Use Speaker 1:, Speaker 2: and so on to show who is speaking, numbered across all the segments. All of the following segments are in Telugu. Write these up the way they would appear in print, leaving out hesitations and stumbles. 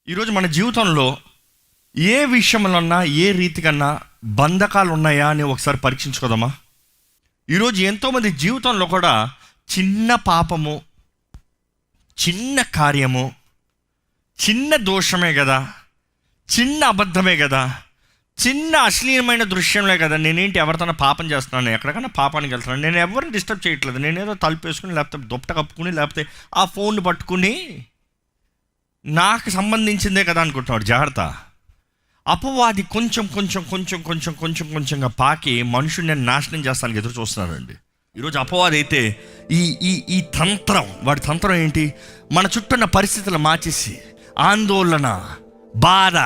Speaker 1: ఈరోజు మన జీవితంలో ఏ విషయంలోన్నా ఏ రీతికన్నా బంధకాలు ఉన్నాయా అని ఒకసారి పరీక్షించుకోదామా? ఈరోజు ఎంతోమంది జీవితంలో కూడా చిన్న పాపము, చిన్న కార్యము, చిన్న దోషమే కదా, చిన్న అబద్ధమే కదా, చిన్న అశ్లీలమైన దృశ్యంలే కదా, నేనేంటి ఎవరితోనా పాపం చేస్తున్నాను, ఎక్కడికైనా పాపానికి వెళ్తున్నాను, నేను ఎవరిని డిస్టర్బ్ చేయట్లేదు, నేనేదో తలుపు వేసుకుని లేకపోతే దుప్పట కప్పుకుని లేకపోతే ఆ ఫోన్ పట్టుకుని నాకు సంబంధించిందే కదా అనుకుంటున్నాడు. జాగ్రత్త, అపవాది కొంచెం కొంచెం కొంచెం కొంచెం కొంచెం కొంచెంగా పాకి మనుషుని నేను నాశనం చేస్తానికి ఎదురు చూస్తున్నాడండి. ఈరోజు అపవాది అయితే ఈ ఈ ఈ తంత్రం, వాడి తంత్రం ఏంటి? మన చుట్టూన్న పరిస్థితులు మార్చేసి ఆందోళన, బాధ,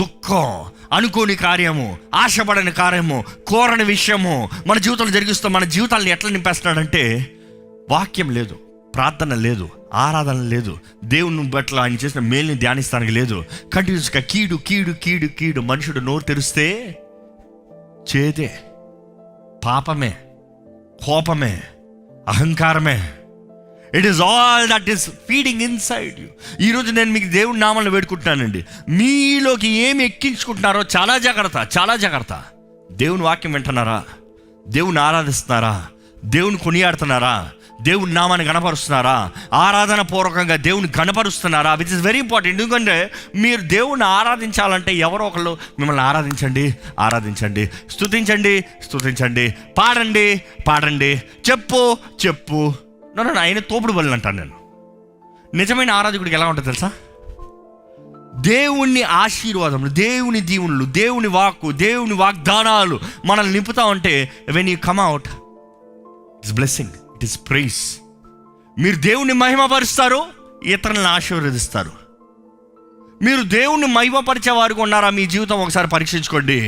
Speaker 1: దుఃఖం, అనుకోని కార్యము, ఆశపడని కార్యము, కోరని విషయము మన జీవితంలో జరిగిస్తూ మన జీవితాలను ఎట్లా నింపేస్తున్నాడంటే, వాక్యం లేదు, ప్రార్థన లేదు, ఆరాధన లేదు, దేవుని బట్ల ఆయన చేసిన మేలుని ధ్యానిస్తానికి లేదు. కంటిన్యూస్గా కీడు కీడు కీడు కీడు. మనుషుడు నోరు తెరిస్తే చేదే, పాపమే, కోపమే, అహంకారమే. It is all that is feeding inside you. ఈరోజు నేను మీకు దేవుడి నామాలను వేడుకుంటున్నానండి, మీలోకి ఏమి ఎక్కించుకుంటున్నారో చాలా జాగ్రత్త, చాలా జాగ్రత్త. దేవుని వాక్యం వింటున్నారా? దేవుని ఆరాధిస్తున్నారా? దేవుని కొనియాడుతున్నారా? దేవుని నామాన్ని గణపరుస్తున్నారా? ఆరాధన పూర్వకంగా దేవుని గణపరుస్తున్నారా? Which is very important. ఎందుకంటే మీరు దేవుని ఆరాధించాలంటే ఎవరో ఒకళ్ళు మిమ్మల్ని ఆరాధించండి, ఆరాధించండి, స్తుతించండి, స్తుతించండి, పాడండి, పాడండి, చెప్పు, చెప్పు. నన్ను ఆయన తోపుడు బలి అంటాను నేను. నిజమైన ఆరాధకుడికి ఎలా ఉంటుంది తెలుసా? దేవుని ఆశీర్వాదములు, దేవుని దీవులు, దేవుని వాక్కు, దేవుని వాగ్దానాలు మనల్ని నింపుతా ఉంటే when you come out it's blessing, it is praise. మీరు దేవుని మహిమపరుస్తారు, ఇతరులను ఆశీర్వదిస్తారు. మీరు దేవుణ్ణి మహిమపరిచే వారికి ఉన్నారా? మీ జీవితం ఒకసారి పరీక్షించుకోండి.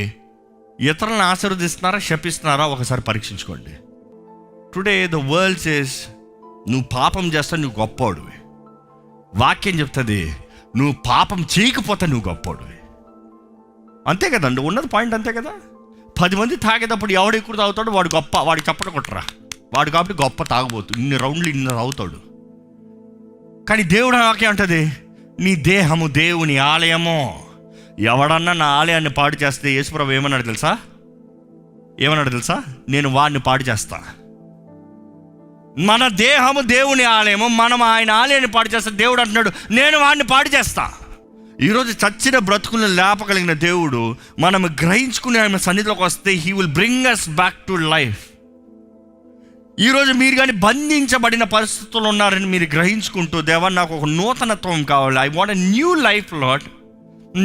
Speaker 1: ఇతరులను ఆశీర్వదిస్తున్నారా, శపిస్తున్నారా? ఒకసారి పరీక్షించుకోండి. టుడే ద వరల్డ్ సేస్ నువ్వు పాపం చేస్తా నువ్వు గొప్పవాడివి. వాక్యం చెప్తుంది నువ్వు పాపం చేయకపోతే నువ్వు గొప్పవాడివి. అంతే కదండి, ఉన్నది పాయింట్ అంతే కదా. 10 మంది తాగేటప్పుడు ఎవడు ఎక్కువ తాగుతాడు వాడు గొప్ప, వాడికి చప్పట కొట్టరా, వాడు కాబట్టి గొప్ప తాగబోతు, ఇన్ని రౌండ్లు ఇన్ని తాగుతాడు. కానీ దేవుడు వాక్యం అంటది నీ దేహము దేవుని ఆలయము. ఎవడన్నా నా ఆలయాన్ని పాడు చేస్తే యేసుప్రభు ఏమన్నాడు తెలుసా? ఏమన్నాడు తెలుసా? నేను వాడిని పాడు చేస్తా. మన దేహము దేవుని ఆలయము, మనం ఆయన ఆలయాన్ని పాడు చేస్తే దేవుడు అంటున్నాడు నేను వాడిని పాడు చేస్తా. ఈరోజు చచ్చిన బ్రతుకులను లేపగలిగిన దేవుడు మనం గ్రహించుకుని ఆయన సన్నిధిలోకి వస్తే he will bring us back to life. ఈరోజు మీరు కానీ బంధించబడిన పరిస్థితుల్లో ఉన్నారని మీరు గ్రహించుకుంటూ, దేవా నాకు ఒక నూతనత్వం కావాలి, I want a new life lord,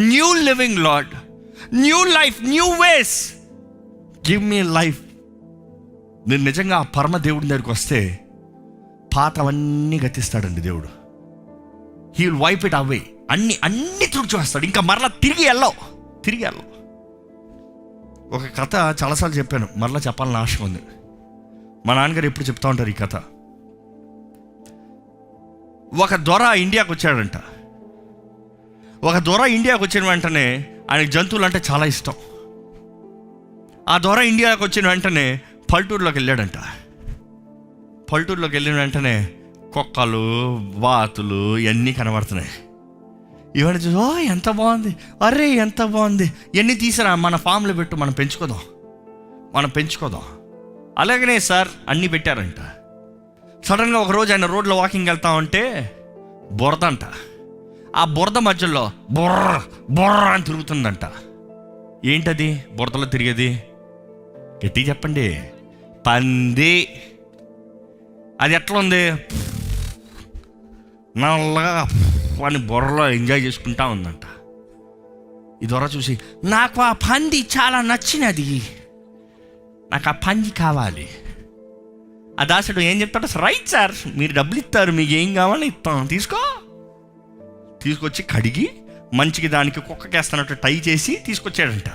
Speaker 1: new living lord, new life, new ways, give me life. నేను నిజంగా ఆ పరమ దేవుడి దగ్గరికి వస్తే పాతవన్నీ గతిస్తాడండి దేవుడు. He will wipe it away. అన్ని తుడిచేస్తాడు. ఇంకా మరలా తిరిగి వెళ్ళవు. ఒక కథ చాలాసార్లు చెప్పాను, మరలా చెప్పాలని ఆశ ఉంది. మా నాన్నగారు ఎప్పుడు చెప్తా ఉంటారు ఈ కథ. ఒక దొర ఇండియాకి వచ్చాడంట. ఒక దొర ఇండియాకి వచ్చిన వెంటనే ఆయనకు జంతువులు అంటే చాలా ఇష్టం. ఆ దొర ఇండియాకి వచ్చిన వెంటనే పల్లెటూరులోకి వెళ్ళాడంట. పల్లెటూరులోకి వెళ్ళిన వెంటనే కుక్కలు, వాతులు ఇవన్నీ కనబడుతున్నాయి. ఇవన్నీ చూసి ఓ ఎంత బాగుంది, అరే ఎంత బాగుంది, ఇవన్నీ తీసిరా మన ఫామ్లో పెట్టు, మనం పెంచుకోదాం. అలాగనే సార్ అన్నీ పెట్టారంట. సడన్గా ఒకరోజు ఆయన రోడ్లో వాకింగ్ వెళ్తా ఉంటే బురద అంట. ఆ బురద మధ్యలో బొర్ర అని తిరుగుతుందంట. ఏంటది బురదలో తిరిగేది? గట్టి చెప్పండి. పంది. అది ఎట్లా ఉంది? నల్లగా అని బుర్రలో ఎంజాయ్ చేసుకుంటా ఉందంట. ఈ దొర చూసి నాకు ఆ పంది చాలా నచ్చినది, నాకు ఆ పంది కావాలి. ఆ దాసుడు ఏం చెప్తాడు? రైట్ సార్, మీరు డబ్బులు ఇస్తారు, మీకు ఏం కావాలో ఇస్తాం, తీసుకొచ్చి కడిగి మంచిగా దానికి కుక్కకేస్తున్నట్టు టై చేసి తీసుకొచ్చాడంట.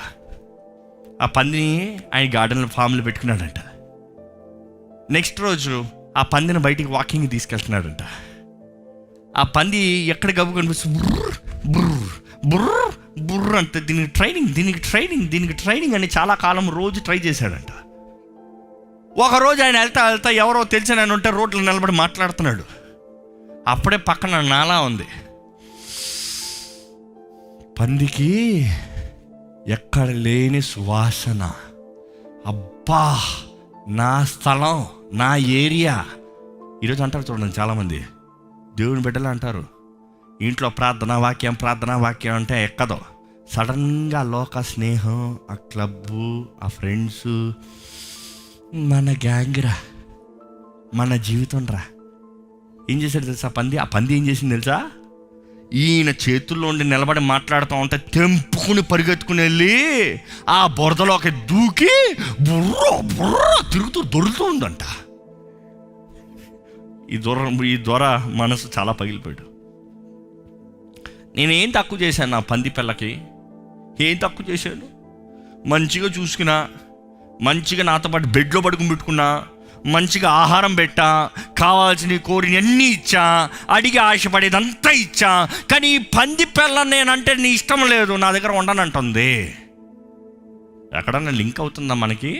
Speaker 1: ఆ పందిని ఆయన గార్డెన్లో ఫామ్లో పెట్టుకున్నాడంట. నెక్స్ట్ రోజు ఆ పందిని బయటికి వాకింగ్ తీసుకెళ్తున్నాడంట. ఆ పంది ఎక్కడ గబ్బు కనిపిస్తుంది, బుర్ర అంటే దీనికి ట్రైనింగ్ అని చాలా కాలం రోజు ట్రై చేశాడంట. ఒకరోజు ఆయన వెళ్తా ఎవరో తెలిసిన ఆయన ఉంటే రోడ్లో నిలబడి మాట్లాడుతున్నాడు. అప్పుడే పక్కన నాలా ఉంది. పందికి ఎక్కడ లేని సువాసన. అబ్బా, నా స్థలం, నా ఏరియా. ఈరోజు అంటారు చూడండి చాలామంది, దేవుని బిడ్డలు అంటారు, ఇంట్లో ప్రార్థన వాక్యం అంటే ఎక్కదో. సడన్గా లోక స్నేహం, ఆ క్లబ్బు, ఆ ఫ్రెండ్స్, మన గ్యాంగ్ రా, మన జీవితం రా. ఏం చేశాడు తెలుసా ఆ పంది ఏం చేసింది తెలుసా? ఈయన చేతుల్లో ఉండి నిలబడి మాట్లాడుతూ ఉంటే తెంపుకుని పరిగెత్తుకుని వెళ్ళి ఆ బురదలోకి దూకి బుర్ర తిరుగుతూ దొరుకుతూ ఉందంట. ఈ దొర మనసు చాలా పగిలిపోయాడు. నేనేం తక్కువ చేశాను నా పంది పిల్లకి? ఏం తక్కువ చేశాను? మంచిగా చూసుకున్నా, మంచిగా నాతో పాటు బెడ్లో పడుకుని పెట్టుకున్నా, మంచిగా ఆహారం పెట్టా, కావాల్సినవి కోరిని అన్నీ ఇచ్చా, అడిగి ఆశపడేదంతా ఇచ్చా. కానీ ఈ పంది పిల్ల నేనంటే నీ ఇష్టం లేదు, నా దగ్గర ఉండనంటుంది. ఎక్కడన్నా లింక్ అవుతుందా మనకి?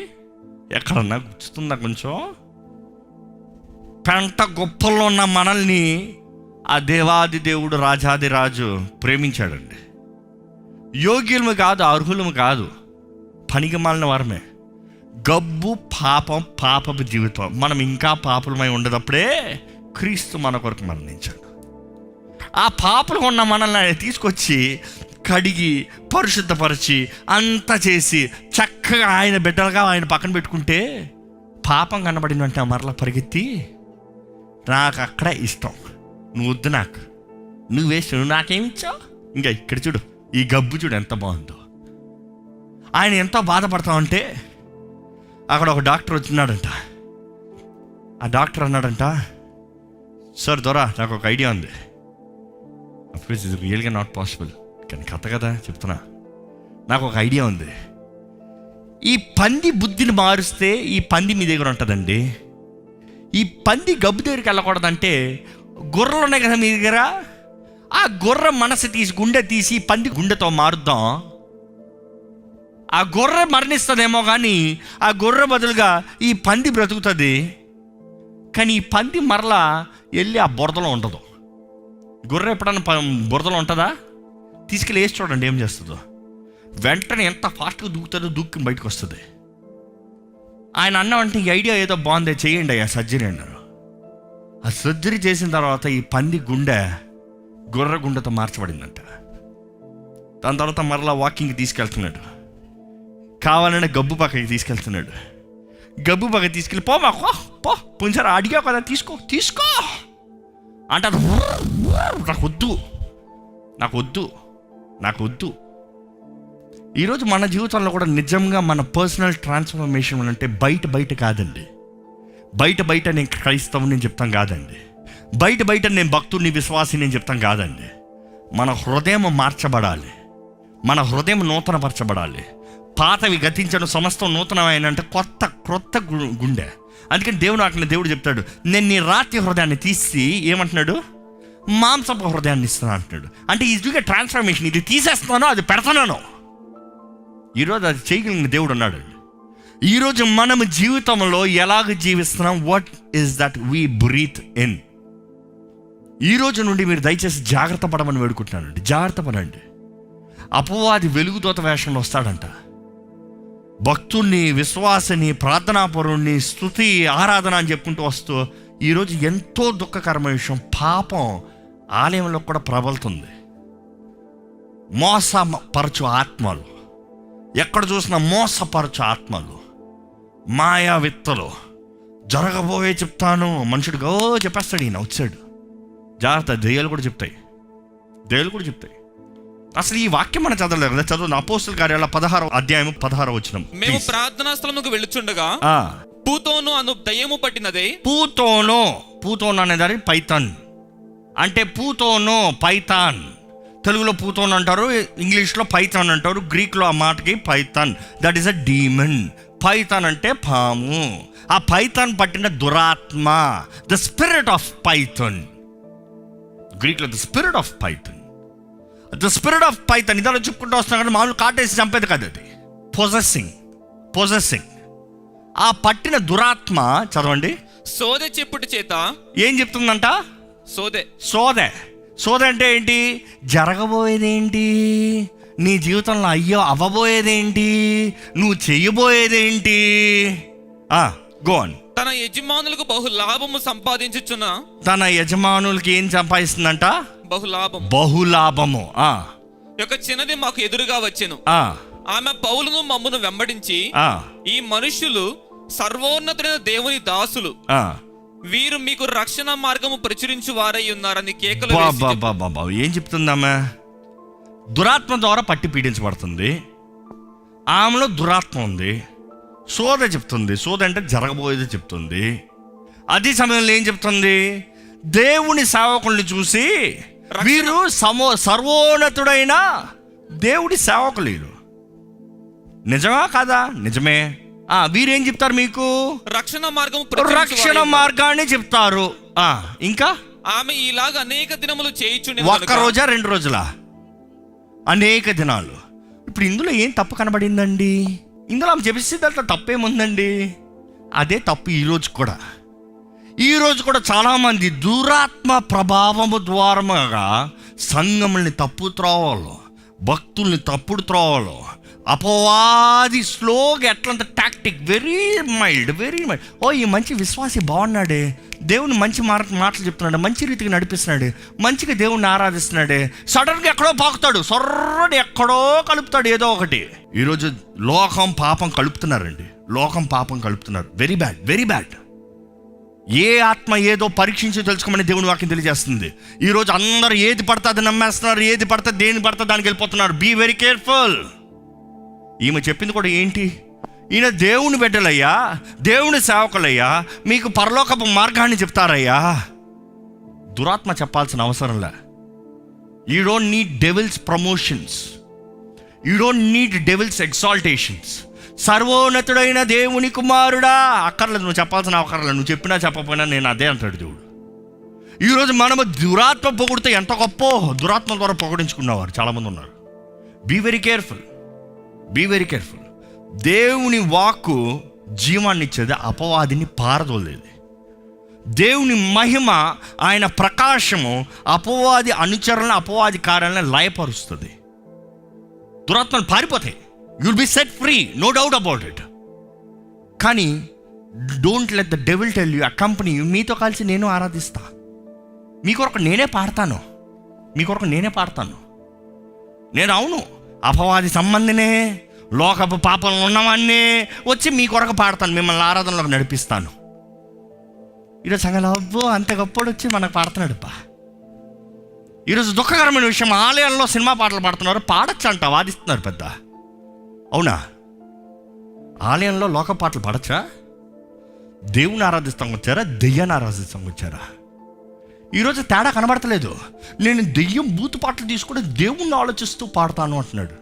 Speaker 1: ఎక్కడన్నా గుర్తుందా కొంచెం? పెంట గొప్పల్లో ఉన్న మనల్ని ఆ దేవాది దేవుడు, రాజాది రాజు ప్రేమించాడండి. యోగ్యులము కాదు, అర్హులము కాదు, పనికి మాలిన వారమే. గబ్బు, పాపపు జీవితం. మనం ఇంకా పాపులమై ఉండేటప్పుడే క్రీస్తు మన కొరకు మరణించాడు. ఆ పాపులు ఉన్న మనల్ని తీసుకొచ్చి కడిగి పరిశుద్ధపరిచి అంతా చేసి చక్కగా ఆయన బిడ్డలుగా ఆయన పక్కన పెట్టుకుంటే, పాపం కనబడినంటే మరలా పరిగెత్తి, నాకు అక్కడ ఇష్టం, నువ్వు వద్దు, నాకు నువ్వు వేస్ట్, నువ్వు నాకేమిచ్చావు. ఇంకా ఇక్కడ చూడు, ఈ గబ్బు చూడు ఎంత బాగుందో. ఆయన ఎంతో బాధపడతామంటే అక్కడ ఒక డాక్టర్ వచ్చినాడంట. ఆ డాక్టర్ అన్నాడంట, సార్ దొరా, నాకు ఒక ఐడియా ఉంది. అఫ్కోర్స్ ఇది రియల్గా నాట్ పాసిబుల్, కానీ కథ కదా చెప్తున్నా. నాకు ఒక ఐడియా ఉంది. ఈ పంది బుద్ధిని మారుస్తే ఈ పంది మీ దగ్గర ఉంటుందండి. ఈ పంది గబ్బు దగ్గరికి వెళ్ళకూడదంటే, గొర్రెలు ఉన్నాయి కదా మీ దగ్గర, ఆ గొర్రె మనసు తీసి, గుండె తీసి పంది గుండెతో మారుద్దాం. ఆ గొర్రె మరణిస్తుందేమో కానీ ఆ గొర్రె బదులుగా ఈ పంది బ్రతుకుతుంది. కానీ ఈ పంది మరలా వెళ్ళి ఆ బురదలో ఉండదు. గొర్రె ఎప్పుడన్నా బురదలో ఉంటుందా? తీసుకెళ్ళి వేసి చూడండి ఏం చేస్తుందో. వెంటనే ఎంత ఫాస్ట్గా దూకుతుందో, దూకి బయటకు వస్తుంది. ఆయన అన్నామంటే ఈ ఐడియా ఏదో బాగుందే, చేయండి అయ్యా సర్జరీ అన్నారు. ఆ సర్జరీ చేసిన తర్వాత ఈ పంది గుండె గొర్రె గుండెతో మార్చబడిందంట. దాని తర్వాత మరలా వాకింగ్కి తీసుకెళ్తున్నాడు. కావాలనే గబ్బు పక్కకి తీసుకెళ్తున్నాడు. గబ్బు పక్కకి తీసుకెళ్ళి, పో పుంజారా, అడిగా కదా, తీసుకో అంటే నాకు వద్దు. ఈరోజు మన జీవితంలో కూడా నిజంగా మన పర్సనల్ ట్రాన్స్ఫర్మేషన్ అంటే బయట కాదండి. బయట నేను క్రైస్తవుని నేను చెప్తాం కాదండి. బయట నేను భక్తుడిని, విశ్వాసిని నేను చెప్తాం కాదండి. మన హృదయం మార్చబడాలి, మన హృదయం నూతనపరచబడాలి. పాతవి గతించడం, సమస్తం నూతనమైన అంటే క్రొత్త గుండె. అందుకని దేవుడు చెప్తాడు, నేను నీ రాతి హృదయాన్ని తీసి ఏమంటున్నాడు, మాంసపు హృదయాన్ని ఇస్తాను అంటున్నాడు. అంటే ఈజీగా ట్రాన్స్ఫర్మేషన్, ఇది తీసేస్తున్నాను, అది పెడతాను. ఈరోజు అది చేయగలిగిన దేవుడు ఉన్నాడు. ఈరోజు మనం జీవితంలో ఎలాగ జీవిస్తున్నాం, what is that we breathe in. ఈరోజు నుండి మీరు దయచేసి జాగ్రత్త పడమని వేడుకుంటున్నానండి. జాగ్రత్త పడండి. అపవాది వెలుగుదోత వేషంలో వస్తాడంట. భక్తుణ్ణి, విశ్వాసని, ప్రార్థనాపరుణ్ణి, స్తుతి, ఆరాధన అని చెప్పుకుంటూ వస్తూ ఈరోజు ఎంతో దుఃఖకరమైన విషయం, పాపం ఆలయంలో కూడా ప్రబలుతుంది. మోసపరచు ఆత్మలు, ఎక్కడ చూసినా మోసపరచు ఆత్మలు, మాయా విత్తలు, జరగబోయే చెప్తాను, మనుషుడిగా చెప్పేస్తాడు, ఈయన వచ్చాడు. జాగ్రత్త, దెయ్యాలు కూడా చెప్తాయి. అసలు ఈ వాక్యం మనం చదవలేదు కదా, చదువు. అపోస్తల కార్యాల 16వ అధ్యాయం 16వ వచనం.
Speaker 2: మేము ప్రార్థనా స్థలముకు వెళ్ళుచుండగా పూతోను అను దయ్యము పట్టినదే. పూతోను అనే దాని పైథాన్ అంటే, పూతోను పైథాన్, తెలుగులో పూతోను అంటారు, ఇంగ్లీష్లో పైథాన్ అంటారు, గ్రీక్లో ఆ మాటకి python, that is a demon. Python అంటే పాము. ఆ పైథాన్ పట్టిన దురాత్మ, ద స్పిరిట్ ఆఫ్ పైథాన్, గ్రీక్లో the spirit of python. The spirit of python ఇదాలో చెప్పుకుంటూ వస్తున్నాం కానీ మామూలు కాటేసి చంపేది కాదు, అది పొజెసింగ్. ఆ పట్టిన దురాత్మ, చదవండి, సోదె చెప్పుట చేత
Speaker 1: ఏం చెప్తుందంట? సోదె సోద అంటే ఏంటి? జరగబోయేదేంటి, నీ జీవితంలో అయ్యో అవ్వబోయేదేంటి, నువ్వు చెయ్యబోయేదేంటి. Go on.
Speaker 2: తన యజమానులకు బహు లాభము సంపాదించుచున్న,
Speaker 1: తన యజమానులకి ఏం సంపాదిస్తుందంట? బహులాభము.
Speaker 2: ఒక చిన్నది మాకు ఎదురుగా వచ్చెను. ఆమె పౌలును మమ్మును వెంబడించి, ఈ మనుష్యులు సర్వోన్నతుడైన దేవుని దాసులు, వీరు మీకు రక్షణ మార్గము ప్రచురించు వారై ఉన్నారని కేకలు వేసి.
Speaker 1: ఏం చెప్తుందామె? దురాత్మ ద్వారా పట్టి పీడించబడుతుంది, ఆమెలో దురాత్మ ఉంది. సోద చెప్తుంది, సోద అంటే జరగబోయేది చెప్తుంది. అదే సమయంలో ఏం చెప్తుంది? దేవుని సేవకుల్ని చూసి వీరు సర్వోన్నతుడైన దేవుడి సేవకులు. నిజమా కాదా? నిజమే. వీరేం చెప్తారు? మీకు రక్షణ మార్గాన్ని చెప్తారు. ఇంకా
Speaker 2: ఆమె ఇలాగ అనేక దినములు చేయుచుండెను.
Speaker 1: ఒక్క రోజా 2 రోజులా? అనేక దినాలు. ఇప్పుడు ఇందులో ఏం తప్పు కనబడిందండి? ఇందులో ఆమె చెప్పేసి దాంట్లో తప్పేముందండి? అదే తప్పు ఈరోజు కూడా చాలామంది దురాత్మ ప్రభావము ద్వారముగా సంఘముల్ని తప్పు త్రోవలో, భక్తుల్ని తప్పుడు త్రోవలో, అపవాది స్లోగా ఎట్లంత టాక్టిక్, వెరీ మైల్డ్. ఈ మంచి విశ్వాసి బాగున్నాడే, దేవుని మంచి మాటలు చెప్తున్నాడు, మంచి రీతికి నడిపిస్తున్నాడు, మంచిగా దేవుణ్ణి ఆరాధిస్తున్నాడే, సడన్గా ఎక్కడో పాకుతాడు, సొర్రని ఎక్కడో కలుపుతాడు ఏదో ఒకటి. ఈరోజు లోకం పాపం కలుపుతున్నారండి, వెరీ బ్యాడ్. ఏ ఆత్మ ఏదో పరీక్షించి తెలుసుకోమని దేవుని వాక్యం తెలియజేస్తుంది. ఈరోజు అందరూ ఏది పడితే అది నమ్మేస్తున్నారు, ఏది పడితే దేని పడితే దానికి వెళ్ళిపోతున్నారు. Be very careful. ఈమె చెప్పింది కూడా ఏంటి? ఈయన దేవుని బిడ్డలయ్యా, దేవుని సేవకులయ్యా, మీకు పరలోకపు మార్గాన్ని చెప్తారయ్యా. దురాత్మ చెప్పాల్సిన అవసరంలే. You don't need devil's promotions, you don't need devil's exaltations. సర్వోన్నతుడైన దేవుని కుమారుడా అక్కర్లేదు, నువ్వు చెప్పాల్సిన అక్కర్లేదు. నువ్వు చెప్పినా చెప్పకపోయినా నేను అదే అంటాడు దేవుడు. ఈరోజు మనము దురాత్మ పొగిడితే ఎంత గొప్ప, దురాత్మ ద్వారా పొగిడించుకున్నవారు చాలామంది ఉన్నారు. Be very careful. దేవుని వాక్కు జీవాన్ని ఇచ్చేది, అపవాదిని పారదోలేది. దేవుని మహిమ, ఆయన ప్రకాశము అపవాది అనుచరణ, అపవాది కార్యాలను లయపరుస్తుంది. దురాత్మలు పారిపోతాయి. You'll be set free, no doubt about it. కానీ don't let the devil tell you, accompany you. మీతో కలిసి నేను ఆరాధిస్తా, మీ కొరకు నేనే పాడతాను. నేను అవును అపవాది సంబంధినే, లోకపు పాపంలో ఉన్నవాన్ని వచ్చి మీ కొరకు పాడతాను, మిమ్మల్ని ఆరాధనలోకి నడిపిస్తాను. ఈరోజు సంగతి అబ్బో అంత గొప్పడు వచ్చి మనకు పాడుతున్నాడు. ఈరోజు దుఃఖకరమైన విషయం, ఆలయాల్లో సినిమా పాటలు పాడుతున్నారు, పాడచ్చు అంట, వాదిస్తున్నారు పెద్ద. అవునా? ఆలయంలో లోక పాటలు పాడచ్చా? దేవుని ఆరాధిస్తాం వచ్చారా, దెయ్యాన్ని ఆరాధిస్తాం వచ్చారా? ఈరోజు తేడా కనబడతలేదు. నేను దెయ్యం బూతు పాటలు తీసుకుంటే దేవుణ్ణి ఆలోచిస్తూ పాడతాను అంటున్నాడు.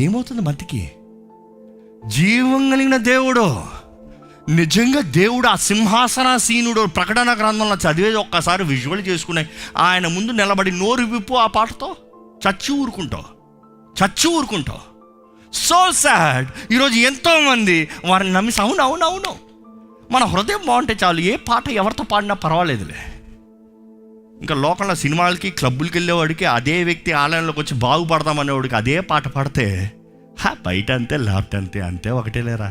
Speaker 1: ఏమవుతుంది మందికి? జీవం కలిగిన దేవుడు, నిజంగా దేవుడు, ఆ సింహాసనాసీనుడు, ప్రకటన గ్రంథంలో చదివేది ఒక్కసారి విజువల్ చేసుకునే ఆయన ముందు నిలబడి నోరు విప్పు ఆ పాటతో చచ్చి ఊరుకుంటావు. So sad. ఈరోజు ఎంతోమంది వారిని నమ్మి అవును మన హృదయం బాగుంటే చాలు, ఏ పాట ఎవరితో పాడినా పర్వాలేదులే. ఇంకా లోకంలో సినిమాలకి క్లబ్బులకి వెళ్ళేవాడికి అదే వ్యక్తి ఆలయంలోకి వచ్చి బాగుపడదామనేవాడికి అదే పాట పాడితే బయట అంతే, లేకపోతే అంతే ఒకటే లేరా,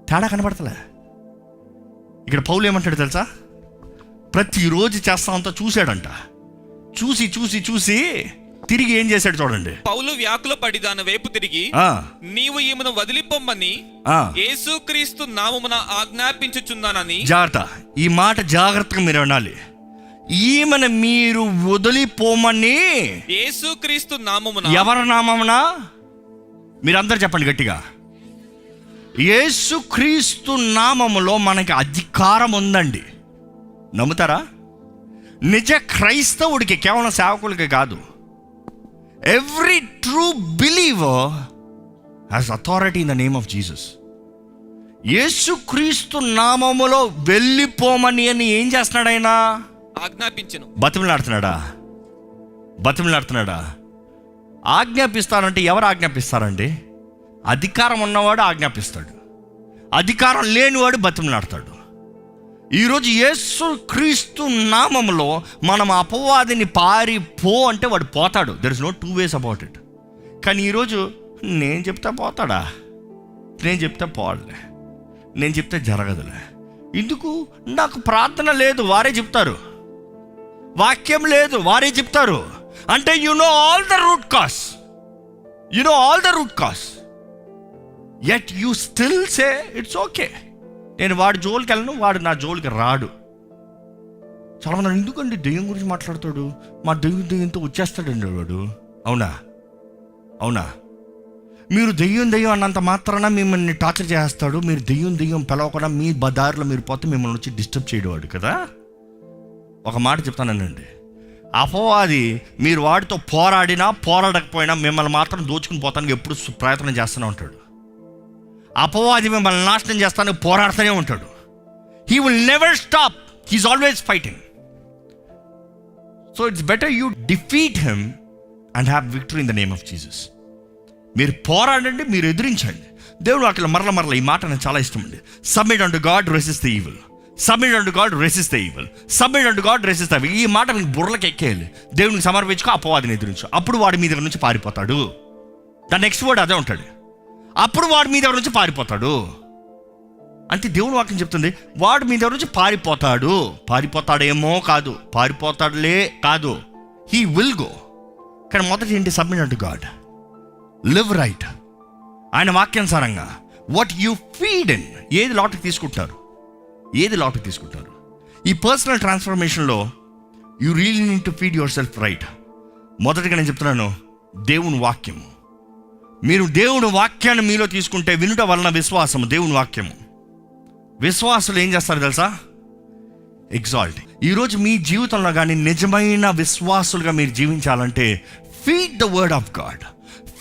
Speaker 1: తేడా కనబడతలే. ఇక్కడ పౌలు ఏమంటాడు తెలుసా? ప్రతిరోజు చేస్తామంతా చూశాడంట. చూసి తిరిగి ఏం చేశాడు చూడండి.
Speaker 2: పౌలు వ్యాకుల పడి దాని వైపు తిరిగి, నీవు ఈమెను వదిలిపోమ్మని యేసుక్రీస్తు నామమున ఆజ్ఞాపించుచున్నానని.
Speaker 1: జాగ్రత్త, ఈ మాట జాగ్రత్తగా మీరు వినాలి. ఈమెను మీరు వదిలిపోమని
Speaker 2: యేసుక్రీస్తు నామమున.
Speaker 1: ఎవరి నామమున? మీరందరూ చెప్పండి గట్టిగా. యేసుక్రీస్తు నామములో మనకి అధికారం ఉందండి. నమ్ముతారా? నిజ క్రైస్తవుడికి, కేవలం సేవకులకి కాదు, every true believer has authority in the name of Jesus. యేసుక్రీస్తు నామములో వెళ్ళిపోమని అని ఏం చేస్తున్నాడు ఆయన?
Speaker 2: ఆజ్ఞాపించను.
Speaker 1: బతిమలాడుతున్నాడా? ఆజ్ఞాపిస్తారంటే ఎవరు ఆజ్ఞాపిస్తారండి? అధికారం ఉన్నవాడు ఆజ్ఞాపిస్తాడు, అధికారం లేనివాడు బతిమలాడతాడు. ఈరోజు యేసు క్రీస్తు నామములో మనం అపవాదిని పారిపో అంటే వాడు పోతాడు. There is no two ways about it. కానీ ఈరోజు నేను చెప్తే పోతాడా, నేను చెప్తే పోలే, నేను చెప్తే జరగదులే. ఎందుకు? నాకు ప్రార్థన లేదు, వారే చెప్తారు. వాక్యం లేదు, వారే చెప్తారు. అంటే you know all the root cause, you know all the root cause, yet you still say it's okay. నేను వాడి జోలికి వెళ్ళను, వాడు నా జోలికి రాడు. చాలామంది ఎందుకండి దెయ్యం గురించి మాట్లాడతాడు, మా దెయ్యంతో వచ్చేస్తాడండి వాడు. అవునా? అవునా? మీరు దెయ్యం అన్నంత మాత్రాన మిమ్మల్ని టార్చర్ చేస్తాడు. మీరు దెయ్యం పిలవకుండా మీ దారిలో మీరు పోతే మిమ్మల్ని వచ్చి డిస్టర్బ్ చేయడవాడు కదా. ఒక మాట చెప్తానండి, అపవాది మీరు వాడితో పోరాడకపోయినా మిమ్మల్ని మాత్రం దోచుకుని పోతానికి ఎప్పుడు ప్రయత్నం చేస్తూనే ఉంటాడు. అపవాది మిమ్మల్ని నాశనం చేస్తానికి పోరాడుతూనే ఉంటాడు. He will never stop, he is always fighting. So it's better you defeat him and have victory in the name of Jesus. మీరు పోరాడండి, మీరు ఎదిరించండి. దేవుడు అట్లా మరల ఈ మాట నాకు చాలా ఇష్టం అండి. Submit unto God, resist the evil. Submit unto God, resist the evil. Submit unto God, resist the evil. ఈ మాట మీకు బుర్రలకు ఎక్కేయాలి. దేవునికి సమర్పించుకో, అపవాదిని ఎదిరించు. అప్పుడు వాడి మీ దగ్గర నుంచి పారిపోతాడు. ద నెక్స్ట్ వర్డ్ అదే ఉంటాడు, అప్పుడు వాడు మీ దగ్గర నుంచి పారిపోతాడు. అంటే దేవుని వాక్యం చెప్తుంది, వాడు మీ దగ్గర నుంచి పారిపోతాడేమో కాదు, పారిపోతాడులే కాదు, హీ విల్ గో. కానీ మొదటి ఏంటి? సబ్మిట్ అంటు గాడ్, లివ్ రైట్. ఆయన వాక్యానుసారంగా వాట్ యు ఫీడ్ ఇన్. ఏది లోటుకి తీసుకుంటారు? ఈ పర్సనల్ ట్రాన్స్ఫర్మేషన్లో you really need to feed yourself right. మొదటిగా నేను చెప్తున్నాను, దేవుని వాక్యము. మీరు దేవుని వాక్యాన్ని మీలో తీసుకుంటే వినుట వలన విశ్వాసము, దేవుని వాక్యము. విశ్వాసులు ఏం చేస్తారు తెలుసా? ఎగ్జాల్ట్. ఈరోజు మీ జీవితంలో కానీ నిజమైన విశ్వాసులుగా మీరు జీవించాలంటే feed the word of God,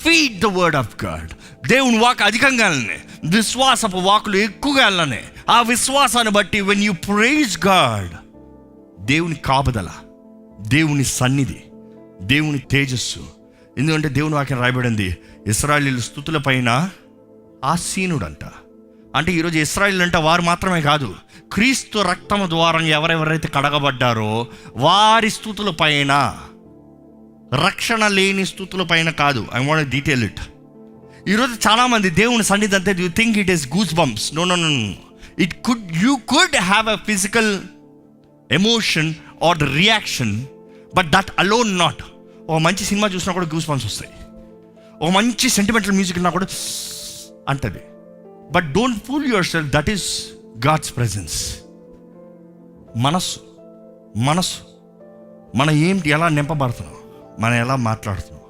Speaker 1: feed the word of God. దేవుని వాక్ అధికంగా వెళ్ళనే, విశ్వాసపు వాకులు ఎక్కువగా వెళ్ళనే. ఆ విశ్వాసాన్ని బట్టి వెన్ యూ ప్రైజ్ గాడ్, దేవుని కాపుదల, దేవుని సన్నిధి, దేవుని తేజస్సు. ఎందుకంటే దేవుని వాక్యం రాయబడింది, ఇశ్రాయేలీయుల స్తుతుల పైన ఆసీనుడంట. అంటే ఈరోజు ఇశ్రాయేలీయులు అంటే వారు మాత్రమే కాదు, క్రీస్తు రక్తము ద్వారా ఎవరెవరైతే కడగబడ్డారో వారి స్తుతుల పైన, రక్షణ లేని స్తుతుల పైన కాదు. I want detail it. ఈరోజు చాలామంది దేవుని సన్నిధి అంటే you think it is goose bumps. No, it could, you could have a physical emotion or the reaction, but that alone not. ఒక మంచి సినిమా చూసినా కూడా గూస్ బంప్స్ వస్తాయి, ఒక మంచి సెంటిమెంటల్ మ్యూజిక్ ఉన్నా కూడా అంటది. But don't fool yourself, that is God's presence. మనస్సు మనం ఏంటి, ఎలా నింపబడుతున్నాం, మనం ఎలా మాట్లాడుతున్నాం,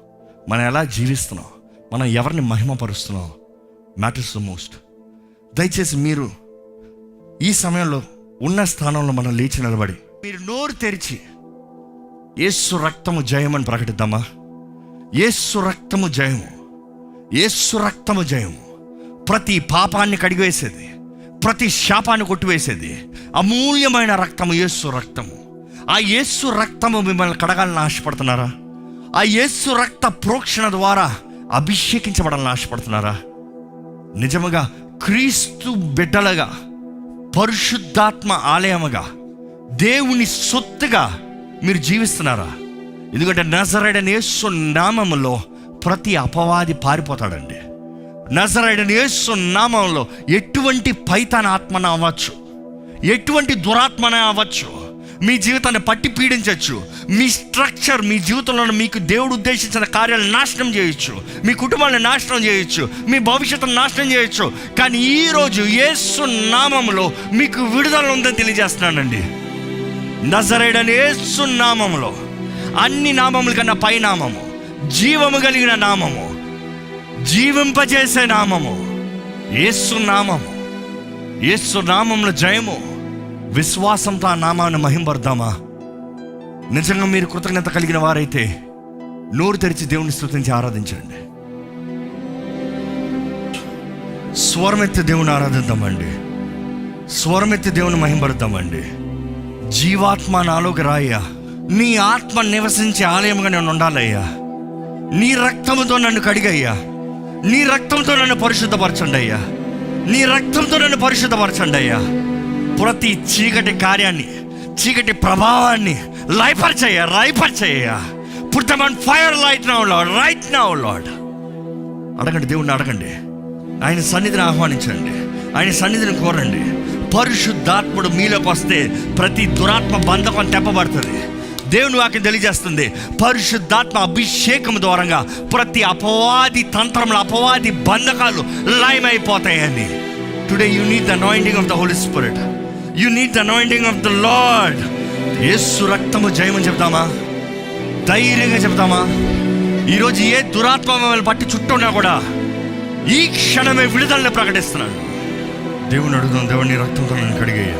Speaker 1: మనం ఎలా జీవిస్తున్నాం, మనం ఎవరిని మహిమపరుస్తున్నాం, మ్యాటర్స్ ద మోస్ట్. దయచేసి మీరు ఈ సమయంలో ఉన్న స్థానంలో మనం లేచి నిలబడి మీరు నోరు తెరిచి యేసు రక్తము జయమని ప్రకటిద్దామా? యేసు రక్తము జయము, యేసు రక్తము జయము. ప్రతి పాపాన్ని కడిగివేసేది, ప్రతి శాపాన్ని కొట్టివేసేది అమూల్యమైన రక్తము, యేసు రక్తము. ఆ యేసు రక్తము మిమ్మల్ని కడగాలని ఆశపడుతున్నారా? ఆ యేసు రక్త ప్రోక్షణ ద్వారా అభిషేకించబడాలని ఆశపడుతున్నారా? నిజముగా క్రీస్తు బిడ్డలుగా, పరిశుద్ధాత్మ ఆలయముగా, దేవుని సొత్తుగా మీరు జీవిస్తున్నారా? ఎందుకంటే నజరేయుడైన యేసు నామములో ప్రతి అపవాది పారిపోతాడండి. నజరేయుడైన యేసు నామంలో ఎటువంటి పైతాన ఆత్మన అవ్వచ్చు, ఎటువంటి దురాత్మన అవ్వచ్చు, మీ జీవితాన్ని పట్టి పీడించవచ్చు. మీ స్ట్రక్చర్, మీ జీవితంలో మీకు దేవుడు ఉద్దేశించిన కార్యాలను నాశనం చేయొచ్చు, మీ కుటుంబాన్ని నాశనం చేయొచ్చు, మీ భవిష్యత్తును నాశనం చేయొచ్చు. కానీ ఈరోజు యేసు నామములో మీకు విడుదల ఉందని తెలియజేస్తున్నానండి. నజరేయుడైన యేసు నామములో, అన్ని నామముల కన్నా పై నామము, జీవము కలిగిన నామము, జీవింపజేసే నామము యేసు నామము. యేసు నామములో జయము. విశ్వాసంతో ఆ నామాన్ని మహింపడదామా? నిజంగా మీరు కృతజ్ఞత కలిగిన వారైతే నోరు తెరిచి దేవుని స్తుతించి ఆరాధించండి. స్వరమెత్తి దేవుని ఆరాధిద్దామండి, స్వరమెత్తి దేవుని మహింపడదామండి. జీవాత్మ నాలోకి రాయ్యా, నీ ఆత్మ నివసించే ఆలయముగా నేను ఉండాలయ్యా. నీ రక్తముతో నన్ను కడిగయ్యా, నీ రక్తంతో నన్ను పరిశుద్ధపరచండి అయ్యా, నీ రక్తంతో నన్ను పరిశుద్ధపరచండి అయ్యా. ప్రతి చీకటి కార్యాన్ని, చీకటి ప్రభావాన్ని రాయపరిచేయ. Put them on fire right now Lord. అడగండి, దేవుణ్ణి అడగండి, ఆయన సన్నిధిని ఆహ్వానించండి, ఆయన సన్నిధిని కోరండి. పరిశుద్ధాత్ముడు మీలోకి వస్తే ప్రతి దురాత్మ బంధకం తెప్పబడుతుంది. దేవుని వాక్యం తెలియజేస్తుంది, పరిశుద్ధాత్మ అభిషేకం ద్వారంగా ప్రతి అపవాది తంత్రములు, అపవాది బంధకాలు లయమైపోతాయని. Today you need the anointing of the Holy Spirit, you need the anointing of the Lord. Yesu రక్తము జయమని చెప్తామా? ధైర్యంగా చెప్తామా? ఈరోజు ఏ దురాత్మ మిమ్మల్ని పట్టి చుట్టూన్నా కూడా ఈ క్షణమే విడుదలని ప్రకటిస్తున్నాను. దేవుని అడుగుదాం, దేవుడు నీ రక్తంతో నన్ను కడిగేయ్యా,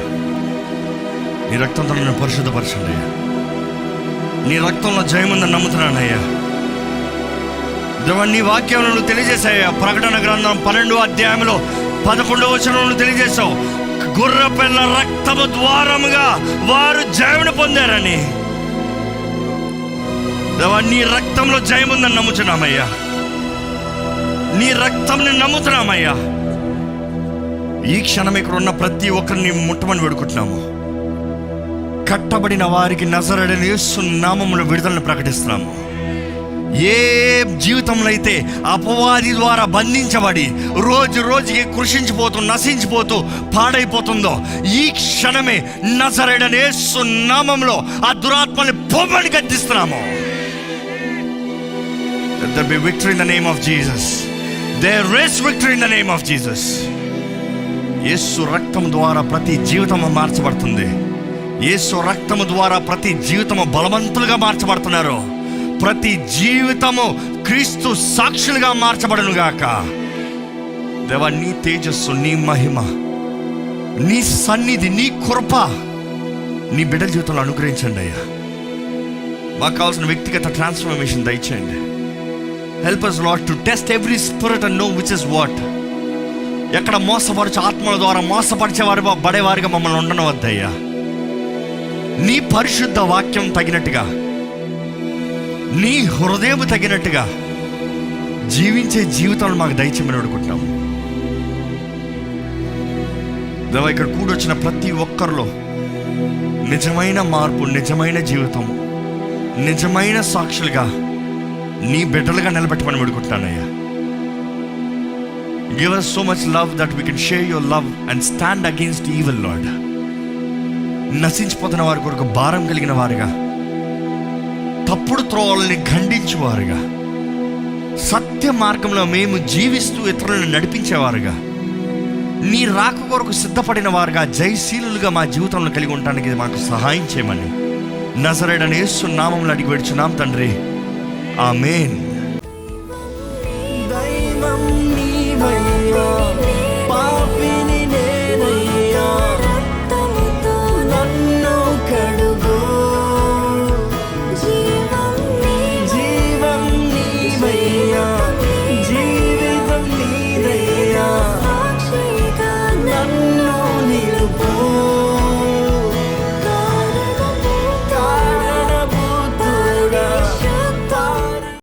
Speaker 1: నీ రక్తంతో నన్ను పరిశుద్ధపరచండి అయ్యా, నీ రక్తంలో జయముందని నమ్ముతున్నానయ్యా. దేవుడు నీ వాక్యంలో నువ్వు తెలియజేసాయ్యా. ప్రకటన గ్రంథం 12వ అధ్యాయంలో 11వ వచనంలో తెలియజేశావు, గొర్రెపిల్ల రక్తము ద్వారముగా వారు జయమును పొందారని. దేవా, నీ రక్తంలో జయముందని నమ్ముతున్నామయ్యా, నీ రక్తంని నమ్ముతున్నామయ్యా. ఈ క్షణం ఇక్కడ ఉన్న ప్రతి ఒక్కరిని ముట్టమని వేడుకుంటున్నాము. కట్టబడిన వారికి నజరేయుడైన యేసు నామములో విడుదలను ప్రకటిస్తున్నాము. ఏ జీవితంలో అయితే అపవాది ద్వారా బంధించబడి రోజు రోజుకి కృషించిపోతూ, నశించిపోతూ, పాడైపోతుందో, ఈ క్షణమే నజరేయుడైన యేసు నామములో ఆ దురాత్మని పొమ్మని గద్దిస్తున్నాము. Let there be victory in the name of Jesus. There is victory in the name of Jesus. యేసు రక్తము ద్వారా ప్రతి జీవితము మార్చబడుతుంది. యేసు రక్తము ద్వారా ప్రతి జీవితము బలవంతులుగా మార్చబడుతున్నారు. ప్రతి జీవితము క్రీస్తు సాక్షులుగా మార్చబడునుగాక. దేవా, నీ తేజస్సు, నీ మహిమ, నీ సన్నిధి, నీ కృప నీ బిడ్డల జీవితంలో అనుగ్రహించండి అయ్యా. మాకు కావాల్సిన వ్యక్తిగత ట్రాన్స్ఫర్మేషన్ దయచేయండి. Help us, Lord, to test every spirit and know which is what. ఎక్కడ మోసపరచు ఆత్మల ద్వారా బడేవారిగా మమ్మల్ని ఉండనవద్దయ్యా. నీ పరిశుద్ధ వాక్యం తగినట్టుగా, నీ హృదయం తగినట్టుగా జీవించే జీవితాలు మాకు దయచేయమని అడుగుతున్నాము. దేవా, ఇక్కడ కూడొచ్చిన ప్రతి ఒక్కరిలో నిజమైన మార్పు, నిజమైన జీవితం, నిజమైన సాక్షులుగా నీ బిడ్డలుగా నిలబెట్టమని వేడుకుంటున్నానయ్యా. Give us so much love that we can share your love and stand against evil, Lord. నశించిపోతున్న వారి కొరకు భారం కలిగిన వారుగా, తప్పుడు త్రోవల్ని ఖండించేవారుగా, సత్య మార్గంలో మేము జీవిస్తూ ఇతరులను నడిపించేవారుగా, నీ రాక కొరకు సిద్ధపడిన వారుగా, జయశీలులుగా మా జీవితంలో కలిగి ఉండడానికి మాకు సహాయం చేయమని నజరేయుడైన యేసు నామములో అడిగి వేడుచున్నాం తండ్రి. ఆమేన్.